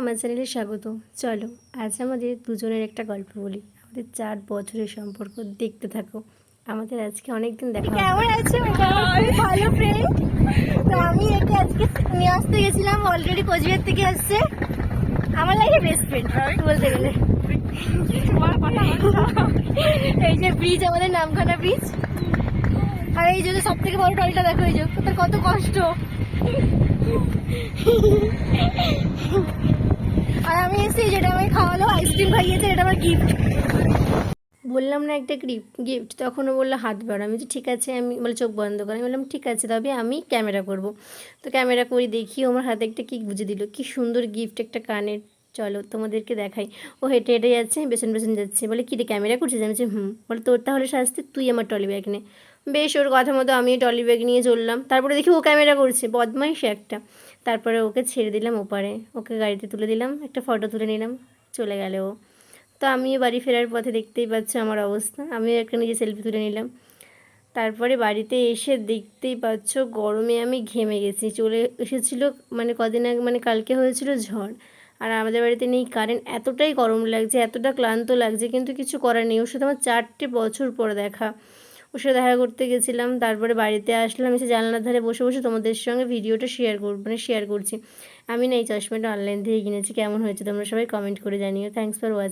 আমার চ্যানেলে স্বাগত। চলো আজ আমাদের দুজনের একটা গল্প বলি। আমাদের 4 বছরের সম্পর্ক, দেখতে থাকো। আমাদের আজকে অনেক দিন দেখা হবে। কেমন আছে? ভালো ফ্রেন্ড। তো আমি একে আজকে নিয়ে আসতে গেছিলাম, অলরেডি কোচবিহার থেকে আসছে। আমার লাগে বেস্ট ফ্রেন্ড বলতে গেলে। এই যে ব্রিজ, আমাদের নামখানা ব্রিজ। আর এই যে সব থেকে বড় টলিটা দেখো, এই যে তার কত কষ্ট। আর আমি এসে যেটা আমাকে খাওয়ালো, আইসক্রিম খাইয়েছে, এটা আমার গিফট। বললাম না একটা গিফট, তখনও বললো হাত বাড়া। আমি ঠিক আছে, আমি বলে চোখ বন্ধ করে। আমি বললাম ঠিক আছে, তবে আমি ক্যামেরা করব। তো ক্যামেরা করি, দেখি আমার হাতে একটা কি গুঁজে দিল, কি সুন্দর গিফট, একটা কানের। চলো তোমাদেরকে দেখাই। ও হেঁটে হেঁটে যাচ্ছে, পেছন পেছন যাচ্ছে, বলে কি রে ক্যামেরা করছিস? আমি বলছি বলে তোর তাহলে শাস্তি, তুই আমার ট্রলি ব্যাগ নে। বেশ, ওর কথা মতো আমি ট্রলি ব্যাগ নিয়ে চললাম। তারপরে দেখি ও ক্যামেরা করছে, বদমাইশ একটা। তারপরে ওকে ছেড়ে দিলাম ওপারে, ওকে গাড়িতে তুলে দিলাম, একটা ফটো তুলে নিলাম, চলে গেল ও। তো আমিও বাড়ি ফেরার পথে দেখতেই পাচ্ছ আমার অবস্থা, আমিও একটা নিজে সেলফি তুলে নিলাম। তারপরে বাড়িতে এসে দেখতেই পাচ্ছ গরমে আমি ঘেমে গেছি। চলে এসেছিলো মানে কদিন আগে, মানে কালকে হয়েছিল ঝড়। আর আমাদের বাড়িতে নেই কারেন্ট, এতটাই গরম লাগছে, এতটা ক্লান্ত লাগছে, কিন্তু কিছু করার নেই। ওর সাথে আমার 4টে বছর পর দেখা। ওর সাথে দেখা করতে গেছিলাম, তারপরে বাড়িতে আসলাম, এসে জানলার ধারে বসে বসে তোমাদের সঙ্গে ভিডিওটা শেয়ার করছি। আমি না এই চশমাটা অনলাইন থেকে কিনেছি, কেমন হয়েছে তোমরা সবাই কমেন্ট করে জানিও। Thanks for watching.